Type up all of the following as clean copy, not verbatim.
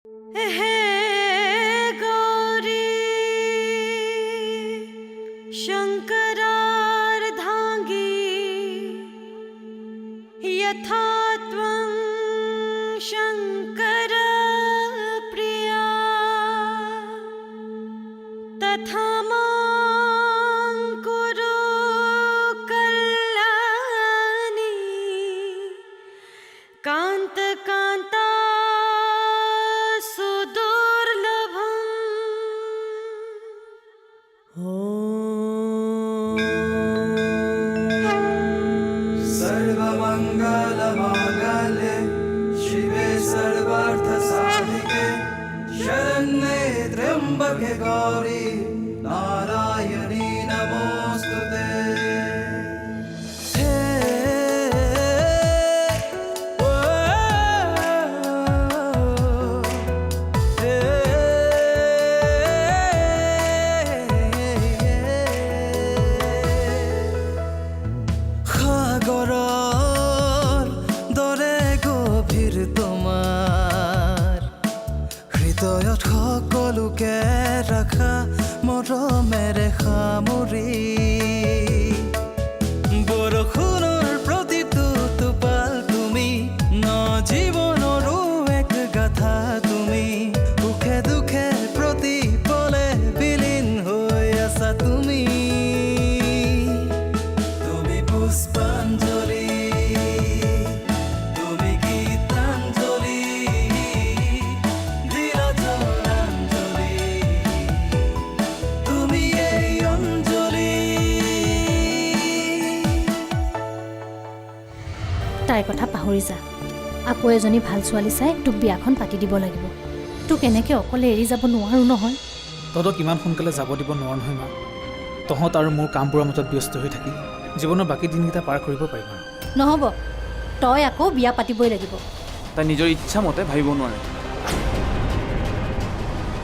हे गौरी शंकरार्धांगी यथा त्वं शंकर प्रिया तथा मां कुरु कल्याणी कांत कांता सर्वमंगलमांगल्ये शिवे सर्वार्थसाधिके शरण्ये त्र्यंबके गौरी नारायणी नमोस्तुते। হৃদয়ত সকলোকে ৰাখা মৰমেৰে সামৰি বৰষুণৰ প্ৰতিটো টোপাল তুমি ন জীৱনৰো এক গাথা তুমি সুখে দুখে প্ৰতি পলে বিলীন হৈ আছা তুমি তুমি পুষ্পাঞ্জলি তাইৰ কথা পাহৰি যা আকৌ এজনী ভাল ছোৱালী চাই তোক বিয়াখন পাতি দিব লাগিব তোক এনেকৈ অকলে এৰি যাব নোৱাৰো নহয় তহঁতক কিমান সোনকালে যাব দিব নোৱাৰো নহয় মা তহঁত আৰু মোৰ কামবোৰৰ মাজত ব্যস্ত হৈ থাকি জীৱনৰ বাকী দিনকেইটা পাৰ কৰিব পাৰিম আৰু নহ'ব তই আকৌ বিয়া পাতিবই লাগিব তাই নিজৰ ইচ্ছা মতে ভাবিব নোৱাৰে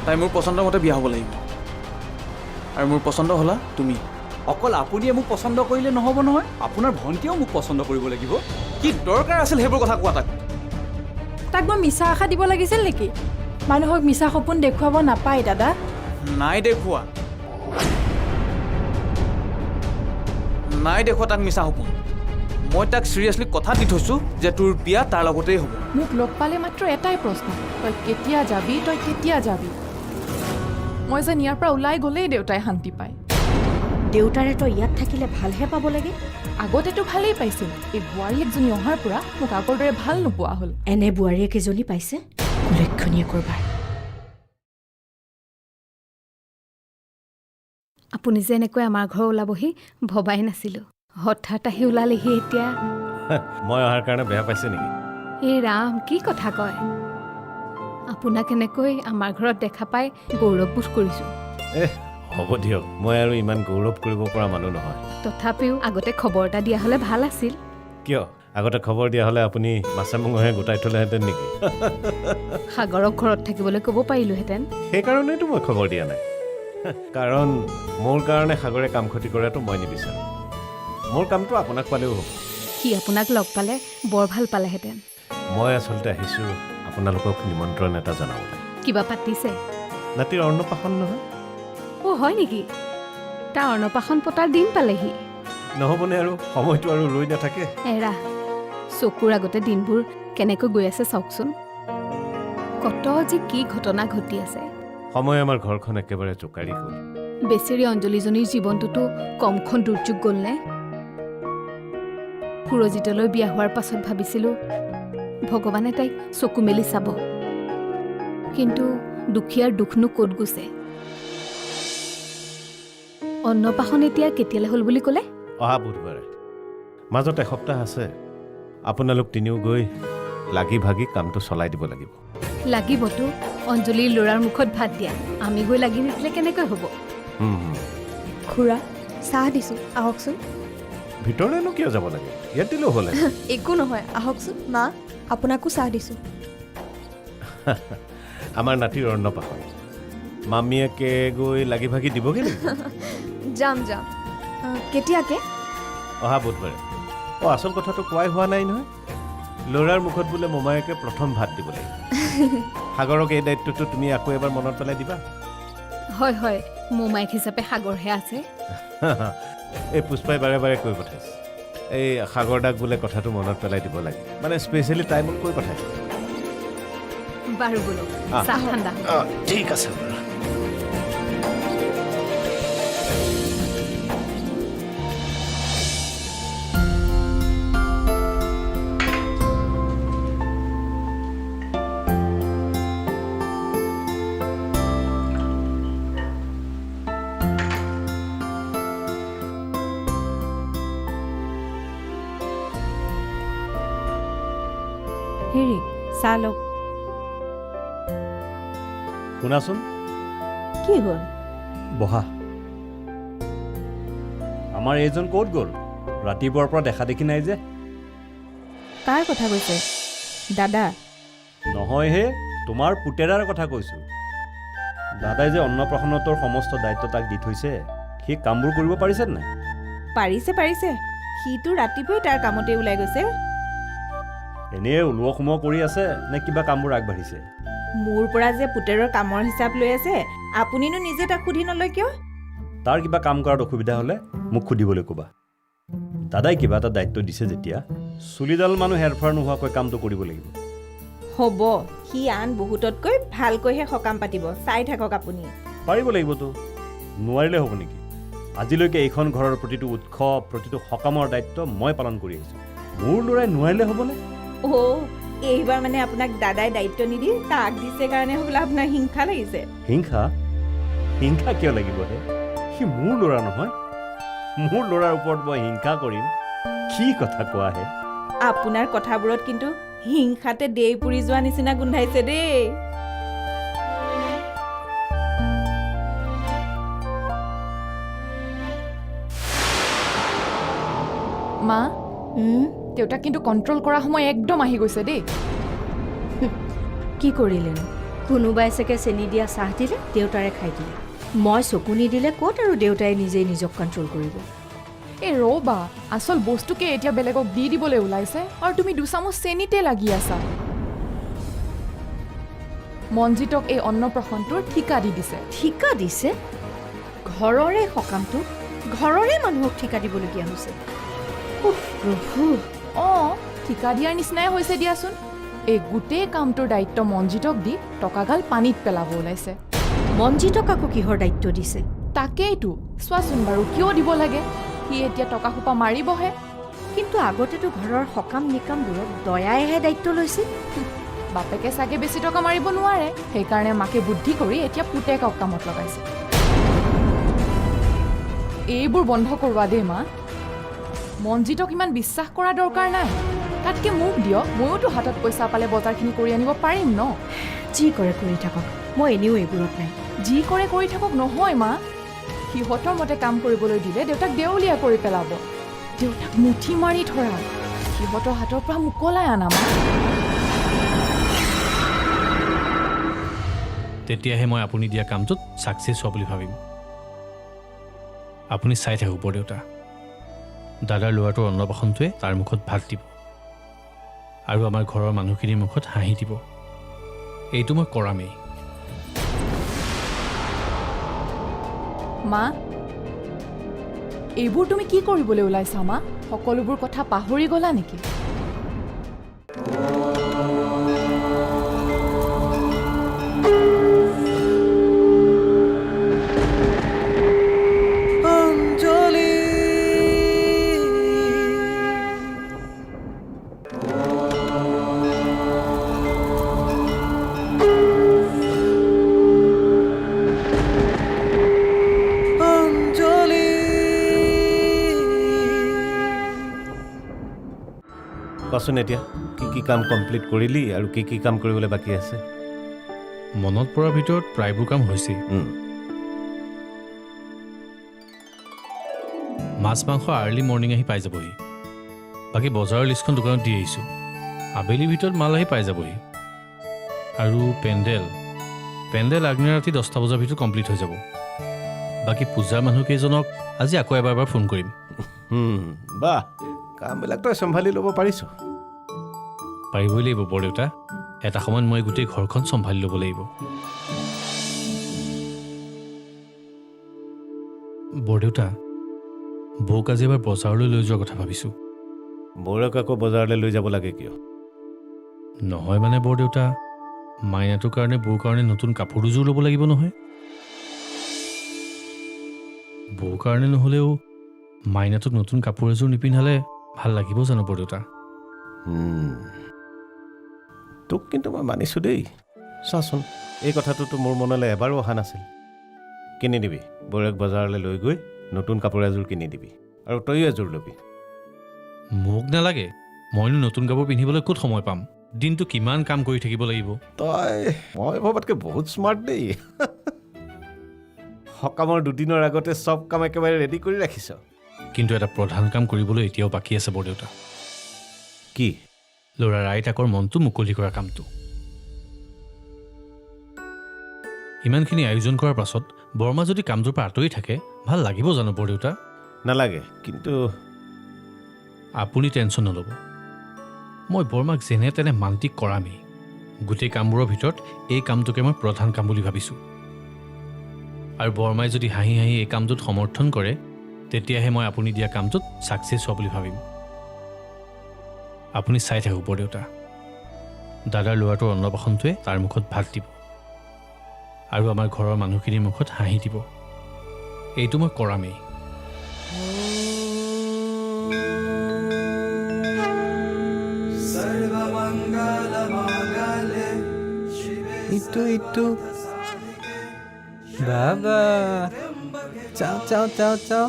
তাই মোৰ পচন্দৰ মতে বিয়া হ'ব লাগিব আৰু মোৰ পচন্দ হ'লা তুমি অকল আপুনিয়ে মোক পচন্দ কৰিলে নহ'ব নহয় আপোনাৰ ভণ্টিয়েও মোক পচন্দ কৰিব লাগিব কি দৰকাৰ আছিল সেইবোৰ কথা কোৱা তাক মই মিছা আশা দিব লাগিছিল নেকি মানুহক মিছা সপোন দেখুৱাব নাপায় দাদা নাই দেখুওৱা তাক মিছা সপোন মই তাক চিৰিয়াছলি কথা দি থৈছোঁ যে তোৰ বিয়া তাৰ লগতেই হ'ব মোক লগ পালে মাত্ৰ এটাই প্ৰশ্ন তই কেতিয়া যাবি মই যেন ইয়াৰ পৰা ওলাই গ'লেই দেউতাই শান্তি পায় দেউতাৰে তই ইয়াত থাকিলে ভালহে পাব লাগে আগতেতো ভালেই পাইছিল এই বোৱাৰী একজনী অহাৰ পৰা মোক আগৰ দৰে ভাল নোপোৱা হ'ল এনে বোৱাৰীয়ে কেইজনী পাইছে উল্লেখনীয় কৰবাৰ আপুনি যে এনেকৈ আমাৰ ঘৰ ওলাবহি ভবাই নাছিলোঁ হঠাৎ আহি ওলালেহি এতিয়া মই অহাৰ কাৰণে বেয়া পাইছে নেকি এই ৰাম কি কথা কয় আপোনাক এনেকৈ আমাৰ ঘৰত দেখা পাই গৌৰৱবোধ কৰিছোঁ হ'ব দিয়ক মই আৰু ইমান গৌৰৱ কৰিব পৰা মানুহ নহয় তথাপিও আগতে খবৰ এটা দিয়া হ'লে ভাল আছিল কিয় আগতে খবৰ দিয়া হ'লে আপুনি মাছে মঙহে গোটাই থ'লেহেঁতেন নেকি সাগৰক ঘৰত থাকিবলৈ ক'ব পাৰিলোহেঁতেন সেইকাৰণেতো মই খবৰ দিয়া নাই কাৰণ মোৰ কাৰণে সাগৰে কাম ক্ষতি কৰাটো মই নিবিচাৰোঁ মোৰ কামটো আপোনাক পালেও হ'ব সি আপোনাক লগ পালে বৰ ভাল পালেহেঁতেন মই আচলতে আহিছোঁ আপোনালোকক নিমন্ত্ৰণ এটা জনাবলৈ কিবা পাতিছে নাতিৰ অন্নপ্ৰাশন নহয় হয় নেকি তাৰ অন্নপ্ৰাশন পতাৰ দিন পালেহি নহ'বনে আৰু সময়টো আৰু ৰৈ নাথাকে এৰা চকুৰ আগতে দিনবোৰ কেনেকৈ গৈ আছে চাওকচোন কত যে কি ঘটনা ঘটি আছে সময় আমাৰ ঘৰখন একেবাৰে জোকাৰি গ'ল বেচেৰী অঞ্জলীজনীৰ জীৱনটোতো কমখন দুৰ্যোগ গ'লনে সুৰজিতলৈ বিয়া হোৱাৰ পাছত ভাবিছিলোঁ ভগৱানে তাইক চকু মেলি চাব কিন্তু দুখীয়াৰ দুখনো ক'ত গৈছে অন্নপ্ৰাশন এতিয়া কেতিয়ালৈ হ'ল বুলি ক'লে অহা বুধবাৰে মাজত এসপ্তাহ আছে আপোনালোক তিনিও গৈ লাগি ভাগি কামটো চলাই দিব লাগিব লাগিবতো অঞ্জলীৰ ল'ৰাৰ মুখত ভাত দিয়া আমি গৈ লাগি নিদিলে কেনেকৈ হ'ব খুৰা চাহ দিছোঁ আহকচোন ভিতৰলৈনো কিয় যাব লাগে ইয়াত দিলেও হ'লে একো নহয় আহকচোন মা আপোনাকো চাহ দিছোঁ আমাৰ নাতিৰ অন্নপ্ৰাশন মামীয়েকে গৈ লাগি ভাগি দিবগৈ নেকি যাম কেতিয়াকে অহা বুধবাৰে আচল কথাটো কোৱাই হোৱা নাই নহয় ল'ৰাৰ মুখত বোলে মোমায়েকে প্ৰথম ভাত দিব লাগিব সাগৰক এই দায়িত্বটো তুমি আকৌ এবাৰ মনত পেলাই দিবা। হয় হয়, মোমাইক হিচাপে সাগৰহে আছে। এই পুষ্পাই বাৰে বাৰে কৈ পঠাইছে এই সাগৰ দাক বোলে কথাটো মনত পেলাই দিব লাগে, মানে স্পেচিয়েলি তাই মোক কৈ পঠাইছে। বাৰু বোলো, চাহ ঠাণ্ডা। ঠিক আছে বাৰু। হেৰি চাহ লওক। শুনাচোন, কি হ'ল? বহা। আমাৰ এইজন ক'ত গ'ল? ৰাতিপুৱাৰ পৰা দেখা দেখি নাই যে। কাৰ কথা কৈছে? দাদা? নহয় হে, তোমাৰ পুতেৰাৰ কথা কৈছোঁ। দাদাই যে অন্নপ্ৰাশনটোৰ সমস্ত দায়িত্ব তাক দি থৈছে, সি কামবোৰ কৰিব পাৰিছে নাই? পাৰিছে। সিটো ৰাতিপুৱাই তাৰ কামতে ওলাই গৈছে। এনেই ওলোৱা সোমোৱা কৰি আছে নে কিবা কামবোৰ আগবাঢ়িছে? মোৰ পৰা যে পুতেৰৰ কামৰ হিচাপ লৈ আছে, আপুনিনো নিজে তাক সুধি নলয় কিয়? তাৰ কিবা কাম কৰাত অসুবিধা হ'লে মোক সুধিবলৈ ক'বা। দাদাই কিবা এটা দায়িত্ব দিছে যেতিয়া চুলিডাল মানুহ হেৰফেৰ নোহোৱাকৈ কামটো কৰিব লাগিব। হ'ব, সি আন বহুততকৈ ভালকৈহে সকাম পাতিব, চাই থাকক আপুনি। পাৰিব লাগিবতো, নোৱাৰিলে হ'ব নেকি? আজিলৈকে এইখন ঘৰৰ প্ৰতিটো উৎসৱ, প্ৰতিটো সকামৰ দায়িত্ব মই পালন কৰি আহিছোঁ। মোৰ ল'ৰাই নোৱাৰিলে হ'বনে? এইবাৰ মানে আপোনাক দাদাই দায়িত্ব নিদি তাক দিছে কাৰণে হ'বলা আপোনাৰ হিংসা লাগিছে। হিংসা কিয় লাগিব হে? সি মোৰ ল'ৰা নহয়। মোৰ ল'ৰাৰ ওপৰত মই হিংসা কৰিম? কি কথা কোৱা হে? আপোনাৰ কথাবোৰত কিন্তু হিংসাতে দেই পুৰি যোৱা নিচিনা গোন্ধাইছে দেই। মা, দেউতাক কিন্তু কণ্ট্ৰল কৰা সময় একদম আহি গৈছে দেই। কি কৰিলেনো? কোনোবাই চাগে চেনি দিয়া চাহ দিলে, দেউতাৰে খাই দিলে। মই চকু নিদিলে ক'ত আৰু দেউতাই নিজেই নিজক কণ্ট্ৰল কৰিব। এই ৰ'বা, আচল বস্তুকে এতিয়া বেলেগক দি দিবলৈ ওলাইছে আৰু তুমি দুচামুচ চেনিতে লাগি আছা। মনজিতক এই অন্নপ্ৰাশনটোৰ ঠিকা দি দিছে। ঠিকা দিছে? ঘৰৰে সকামটো ঘৰৰে মানুহক ঠিকা দিবলগীয়া হৈছে। প্ৰভু! অঁ, ঠিকা দিয়াৰ নিচিনাই হৈছে দিয়াচোন। এই গোটেই কামটোৰ দায়িত্ব মনজিতক দি টকাগাল পানীত পেলাব ওলাইছে। মনজিতক আকৌ কিহৰ দায়িত্ব দিছে? তাকেইতো, চোৱাচোন বাৰু, কিয় দিব লাগে? সি এতিয়া টকা সোপা মাৰিবহে। কিন্তু আগতেতো ঘৰৰ সকাম নিকামবোৰত দয়াইহে দায়িত্ব লৈছিল। বাপেকে চাগে বেছি টকা মাৰিব নোৱাৰে, সেইকাৰণে মাকে বুদ্ধি কৰি এতিয়া পুতেকক কামত লগাইছে। এইবোৰ বন্ধ কৰোৱা দেই মা। মনজিতক ইমান বিশ্বাস কৰা দৰকাৰ নাই। তাতকে মোক দিয়ক, ময়োতো হাতত পইচা পালে বজাৰখিনি কৰি আনিব পাৰিম ন। যি কৰে কৰি থাকক, মই এনেও এইবোৰত নাই। যি কৰে কৰি থাকক নহয় মা। সিহঁতৰ মতে কাম কৰিবলৈ দিলে দেউতাক দেউলীয়া কৰি পেলাব। দেউতাক মুঠি মাৰি ধৰা, সিহঁতৰ হাতৰ পৰা মোকলাই আনা মা। তেতিয়াহে মই আপুনি দিয়া কামটোত ছাকচেছ হোৱা বুলি ভাবিম। আপুনি চাই থাকক বৰদেউতা, দাদাৰ ল'ৰাটোৰ অন্নপ্ৰাশনটোৱে তাৰ মুখত ভাত দিব আৰু আমাৰ ঘৰৰ মানুহখিনিৰ মুখত হাঁহি দিব। এইটো মই কৰামেই। মা, এইবোৰ তুমি কি কৰিবলৈ ওলাইছা মা? সকলোবোৰ কথা পাহৰি গ'লা নেকি? কোৱাচোন এতিয়া কি কি কাম কমপ্লিট কৰিলি আৰু কি কি কাম কৰিবলৈ বাকী আছে? মনত পৰাৰ ভিতৰত প্ৰায়বোৰ কাম হৈছেই। মাছ মাংস আৰ্লি মৰ্ণিং আহি পাই যাবহি। বাকী বজাৰৰ লিষ্টখন দোকানত দি আহিছোঁ। আবেলিৰ ভিতৰত মাল আহি পাই যাবহি। আৰু পেণ্ডেল আগদিনা ৰাতি 10টা বজাৰ ভিতৰত কমপ্লিট হৈ যাব। বাকী পূজাৰ মানুহকেইজনক আজি আকৌ এবাৰ ফোন কৰিম। বাহ, কামবিলাক তই চম্ভালি ল'ব পাৰিছ। পাৰিবই লাগিব বৰদেউতা, এটা সময়ত মই গোটেই ঘৰখন চম্ভালি ল'ব লাগিব। বৰদেউতা, বৌক আজি এবাৰ বজাৰলৈ লৈ যোৱাৰ কথা ভাবিছোঁ। বৌৰক আকৌ বজাৰলৈ লৈ যাব লাগে কিয়? নহয় মানে বৰদেউতা, মাইনাটোৰ কাৰণে বৌৰ কাৰণে নতুন কাপোৰ দুযোৰ ল'ব লাগিব নহয়। বৌৰ কাৰণে নহ'লেও মাইনাটোক নতুন কাপোৰ এযোৰ নিপিন্ধালে ভাল লাগিব জানো বৰদেউতা? তোক কিন্তু মই মানিছোঁ দেই। চাচোন, এই কথাটোতো মোৰ মনলৈ এবাৰো অহা নাছিল। কিনি দিবি, বৌৰক বজাৰলৈ লৈ গৈ নতুন কাপোৰ এযোৰ কিনি দিবি, আৰু তয়ো এযোৰ ল'বি। মোক নালাগে, মইনো নতুন কাপোৰ পিন্ধিবলৈ ক'ত সময় পাম? দিনটো কিমান কাম কৰি থাকিব লাগিব। মই ভবাতকৈ বহুত স্মাৰ্ট দেই। সকামৰ দুদিনৰ আগতে চব কাম একেবাৰে ৰেডি কৰি ৰাখিছ। কিন্তু এটা প্ৰধান কাম কৰিবলৈ এতিয়াও বাকী আছে বৰদেউতা। কি? ল'ৰাৰ আইতাকৰ মনটো মুকলি কৰা কামটো। ইমানখিনি আয়োজন কৰাৰ পাছত বৰমা যদি কামটোৰ পৰা আঁতৰি থাকে ভাল লাগিব জানো বৰদেউতা? নালাগে, কিন্তু আপুনি টেনশ্যন নল'ব। মই বৰমাক যেনে তেনে মান্তি কৰামেই। গোটেই কামবোৰৰ ভিতৰত এই কামটোকে মই প্ৰধান কাম বুলি ভাবিছোঁ। আৰু বৰমাই যদি হাঁহি হাঁহি এই কামটোত সমৰ্থন কৰে তেতিয়াহে মই আপুনি দিয়া কামটোত ছাকচেছ হোৱা বুলি ভাবিম। আপুনি চাই থাকক বৰদেউতা, দাদাৰ ল'ৰাটোৰ অন্নপ্ৰাশনটোৱে তাৰ মুখত ভাত দিব আৰু আমাৰ ঘৰৰ মানুহখিনিৰ মুখত হাঁহি দিব। এইটো মই কৰামেই। ইটো বাবা, চাও চাও চাও চাও।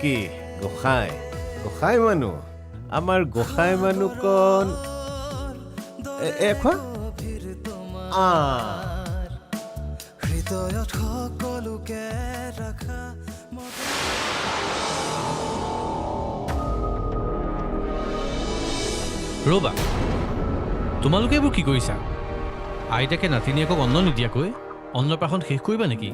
কি গোসাঁই? গোসাঁই মানুহ, আমাৰ গোসাঁই মানুহ কণ খোৱা। হৃদয়ত সকলোকে ৰাখা। ৰ'বা, তোমালোকে এইবোৰ কি কৰিছা? আইতাকে নাতিনীয়েকক অন্ন নিদিয়াকৈ অন্নপ্ৰাশন শেষ কৰিবা নেকি?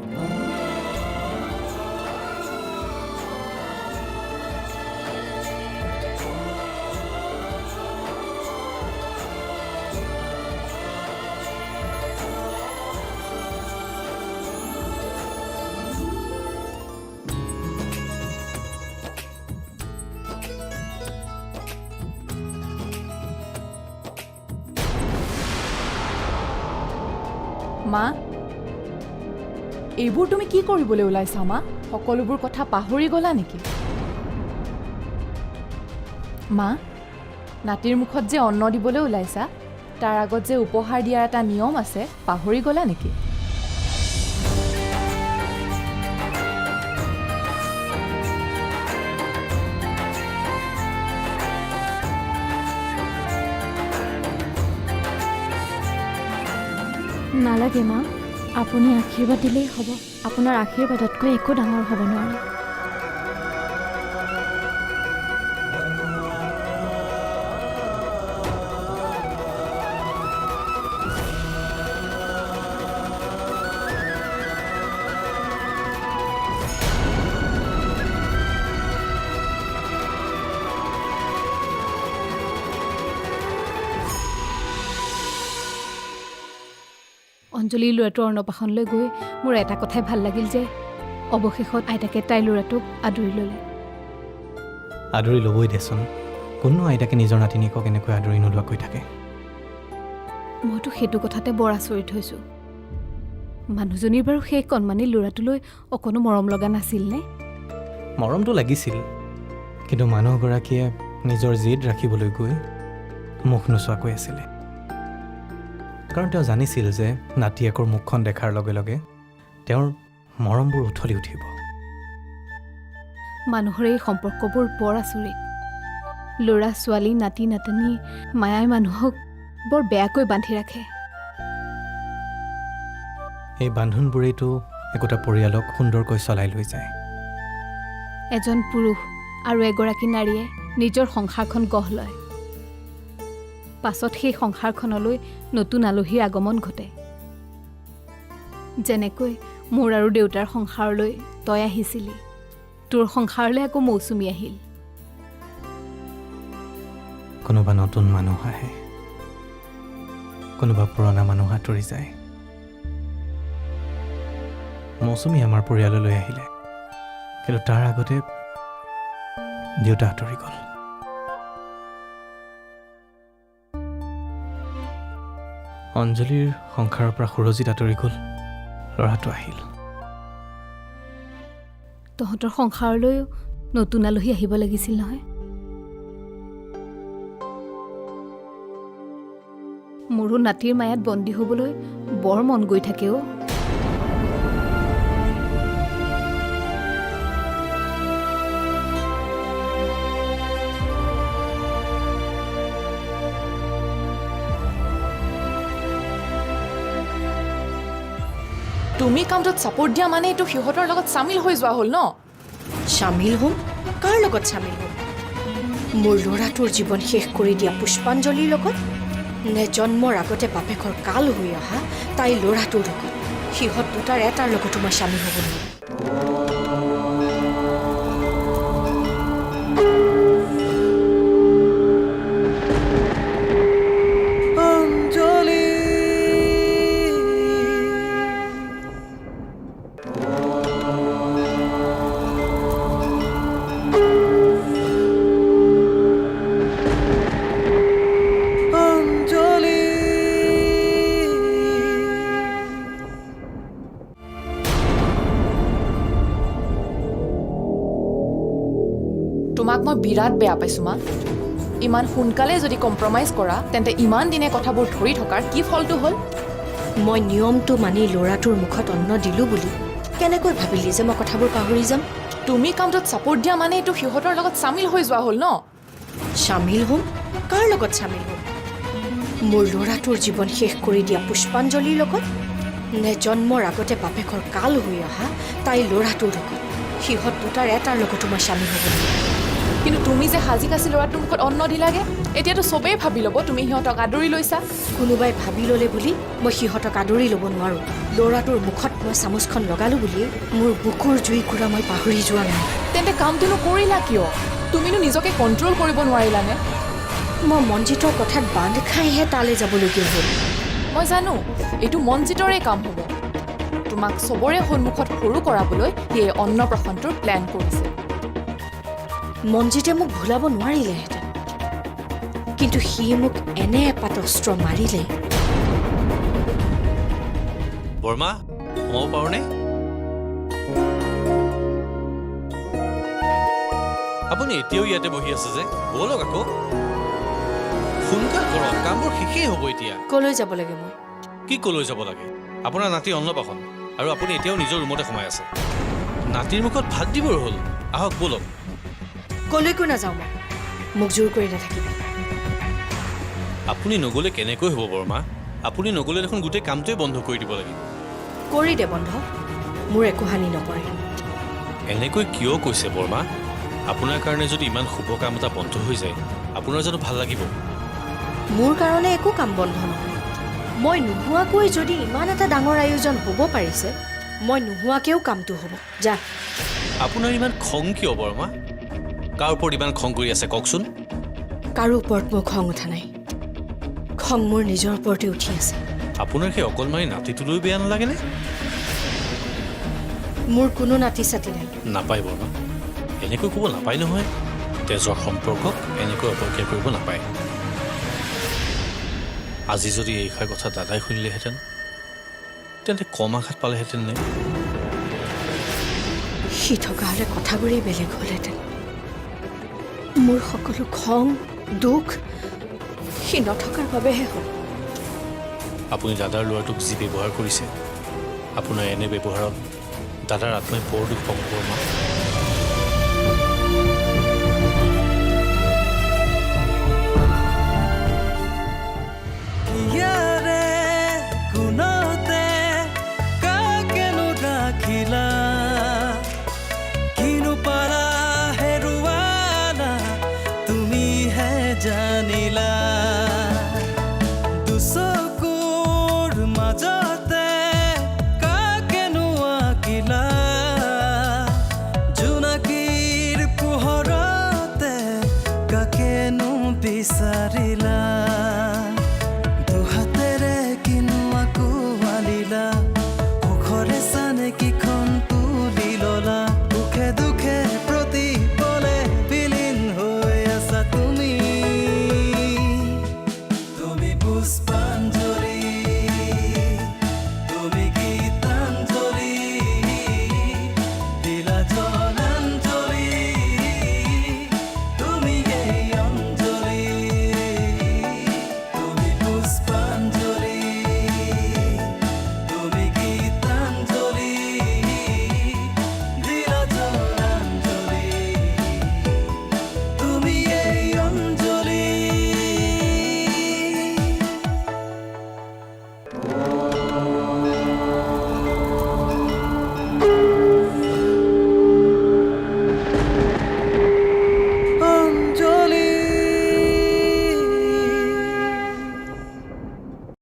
মা, এইবোৰ তুমি কি কৰিবলৈ ওলাইছা মা? সকলোবোৰ কথা পাহৰি গ'লা নেকি? মা, নাতিৰ মুখত যে অন্ন দিবলৈ ওলাইছা তাৰ আগত যে উপহাৰ দিয়াৰ এটা নিয়ম আছে, পাহৰি গ'লা নেকি? নালাগে মা, আপুনি আশীৰ্বাদ দিলেই হ'ব। আপোনাৰ আশীৰ্বাদতকৈ একো ডাঙৰ হ'ব নোৱাৰে। অঞ্জলিৰ ল'ৰাটোৰ অন্নপ্ৰাশনলৈ গৈ মোৰ এটা কথাই ভাল লাগিল যে অৱশেষত আইতাকে তাইৰ ল'ৰাটোক আদৰি ল'লে। আদৰি ল'বই দেচোন, কোনো আইতাকে নিজৰ নাতিনীয়েকক এনেকৈ আদৰি নোলোৱাকৈ থাকে। মইতো সেইটো কথাতে বৰ আচৰিত হৈছোঁ। মানুহজনীৰ বাৰু সেই কণমানি ল'ৰাটোলৈ অকণো মৰম লগা নাছিল নে? মৰমটো লাগিছিল, কিন্তু মানুহগৰাকীয়ে নিজৰ জেদ ৰাখিবলৈ গৈ মুখ নোচোৱাকৈ আছিলে। কাৰণ তেওঁ জানিছিল যে নাতিয়েকৰ মুখখন দেখাৰ লগে লগে তেওঁৰ মৰমবোৰ উঠলি উঠিব। মানুহৰ এই সম্পৰ্কবোৰ বৰ আচৰিত। ল'ৰা ছোৱালী, নাতি নাতিনী, মায়াই মানুহক বৰ বেয়াকৈ বান্ধি ৰাখে। এই বান্ধোনবোৰেইতো একোটা পৰিয়ালক সুন্দৰকৈ চলাই লৈ যায়। এজন পুৰুষ আৰু এগৰাকী নাৰীয়ে নিজৰ সংসাৰখন গঢ় লয়। পাছত সেই সংসাৰখনলৈ নতুন আলহীৰ আগমন ঘটে। যেনেকৈ মোৰ আৰু দেউতাৰ সংসাৰলৈ তই আহিছিলি, তোৰ সংসাৰলৈ আকৌ মৌচুমী আহিল। কোনোবা নতুন মানুহ আহে, কোনোবা পুৰণা মানুহ আঁতৰি যায়। মৌচুমী আমাৰ পৰিয়াললৈ আহিলে, কিন্তু তাৰ আগতে দেউতা আঁতৰি গ'ল। অঞ্জলিৰ সংসাৰৰ পৰা সুৰজিত আঁতৰি গ'ল, ল'ৰাটো আহিল। তহঁতৰ সংসাৰলৈও নতুন আলহী আহিব লাগিছিল নহয়। মোৰো নাতিৰ মায়াত বন্দী হ'বলৈ বৰ মন গৈ থাকে অ'। তুমি কামটোত ছাপোৰ্ট দিয়া মানে এইটো সিহঁতৰ লগত চামিল হৈ যোৱা হ'ল ন? চামিল হ'ম? কাৰ লগত চামিল হ'ম? মোৰ ল'ৰাটোৰ জীৱন শেষ কৰি দিয়া পুষ্পাঞ্জলিৰ লগত, নে জন্মৰ আগতে বাপেকৰ কাল হৈ অহা তাইৰ ল'ৰাটোৰ লগত? সিহঁত দুটাৰ এটাৰ লগতো মই চামিল হ'ব নোৱাৰোঁ। অঞ্জলি অঞ্জলি তোমাক মই বিৰাট বেয়া পাইছোঁ মা। ইমান সোনকালে যদি কম্প্ৰমাইজ কৰা, তেন্তে ইমান দিনে কথাবোৰ ধৰি থকাৰ কি ফলটো হ'ল? মই নিয়মটো মানি ল'ৰাটোৰ মুখত অন্ন দিলোঁ বুলি কেনেকৈ ভাবিলি যে মই কথাবোৰ পাহৰি যাম? তুমি কামটোত ছাপোৰ্ট দিয়া মানে এইটো সিহঁতৰ লগত চামিল হৈ যোৱা হ'ল ন? চামিল হ'ম? কাৰ লগত চামিল হ'ম? মোৰ ল'ৰাটোৰ জীৱন শেষ কৰি দিয়া পুষ্পাঞ্জলিৰ লগত, নে জন্মৰ আগতে বাপেকৰ কাল হৈ অহা তাইৰ ল'ৰাটোৰ লগত? সিহঁত দুটাৰ এটাৰ লগতো মই চামিল হ'ব নোৱাৰোঁ। কিন্তু তুমি যে সাজি কাচি ল'ৰাটোৰ মুখত অন্ন দিলাগে, এতিয়াতো চবেই ভাবি ল'ব তুমি সিহঁতক আদৰি লৈছা। কোনোবাই ভাবি ল'লে বুলি মই সিহঁতক আদৰি ল'ব নোৱাৰোঁ। ল'ৰাটোৰ মুখত মই চামুচখন লগালোঁ বুলিয়ে মোৰ বুকুৰ জুইকুৰা মই পাহৰি যোৱা নাই। তেন্তে কামটোনো কৰিলা কিয়? তুমিনো নিজকে কণ্ট্ৰল কৰিব নোৱাৰিলানে? মই মঞ্জিতৰ কথাত বান্ধ খাইহে তালৈ যাবলগীয়া হ'ল। মই জানো এইটো মঞ্জিতৰে কাম হ'ব। তোমাক চবৰে সন্মুখত সৰু কৰাবলৈ সেয়ে অন্নপ্ৰসন্নটোৰ প্লেন কৰিছে। মঞ্জিতে মোক ভুলাব নোৱাৰিলেহেঁতেন, কিন্তু সি মোক এনে এপাত অস্ত্ৰ মাৰিলে। বৰ্মা, সোমাব পাৰোঁনে? আপুনি এতিয়াও ইয়াতে বহি আছে যে, ব'লক আকৌ। সোনকাল কৰক, কামবোৰ শেষেই হ'ব এতিয়া। কলৈ যাব লাগে মই? কি কলৈ যাব লাগে? আপোনাৰ নাতি অন্নপ্ৰাশন, আৰু আপুনি এতিয়াও নিজৰ ৰুমতে সোমাই আছে। নাতিৰ মুখত ভাত দিবৰ হ'ল। আহক ব'লক। কলৈকো নাযাওঁ মই, মোক জোৰ কৰি নাথাকিবি। আপুনি নগ'লে কেনেকৈ হ'ব বৰ্মা? আপুনি নগ'লে দেখোন গোটেই কামটোৱে বন্ধ কৰি দিব লাগিব। কৰি দে বন্ধ, মোৰ একো হানি নকৰে। এনেকৈ কিয় কৈছে বৰ্মা? আপোনাৰ কাৰণে যদি ইমান শুভ কাম এটা বন্ধ হৈ যায়, আপোনাৰ জানো ভাল লাগিব? মোৰ কাৰণে একো কাম বন্ধ নহয়। মই নোহোৱাকৈ যদি ইমান এটা ডাঙৰ আয়োজন হ'ব পাৰিছে, মই নোহোৱাকৈও কামটো হ'ব। যা। আপোনাৰ ইমান খং কিয় বৰ্মা? কাৰ ওপৰত ইমান খং কৰি আছে কওকচোন? কাৰো ওপৰত মোৰ খং উঠা নাই, খং মোৰ নিজৰ ওপৰতে উঠি আছে। আপোনাৰ সেই অকলমাৰী নাতিটোলৈ বেয়া নালাগেনে? মোৰ কোনো নাতি চাতি নাই। নাপায় বৰ্মা, এনেকৈ ক'ব নাপায় নহয়। তেজৰ সম্পৰ্কক এনেকৈ অৱজ্ঞা কৰিব নাপায়। আজি যদি এইষাৰ কথা দাদাই শুনিলেহেঁতেন, তেন্তে কম আঘাত পালেহেঁতেন নে? সি থকা হ'লে কথাবোৰেই বেলেগ হ'লহেঁতেন। মোৰ সকলো খং দুখ সি নথকাৰ বাবেহে হ'ল। আপুনি দাদাৰ ল'ৰাটোক যি ব্যৱহাৰ কৰিছে, আপোনাৰ এনে ব্যৱহাৰত দাদাৰ আত্মাই বৰ দুখ পাব বৰ্মা। ইয়াৰে কোনতে কাকেনো ৰাখিলা, কিনো পাৰা হেৰুৱালা, তুমিহে জানিলা। সঁচানে কিখন তুলি ললা দুখে দুখে প্ৰতি পলে বিলীন হৈ আছা তুমি তুমি পুষ্পাঞ্জলি তুমি গীতাঞ্জলি দিলা জলাঞ্জলি তুমি এই অঞ্জলি তুমি পুষ্পাঞ্জলি তুমি গীতাঞ্জলি দিলা জলাঞ্জলি তুমি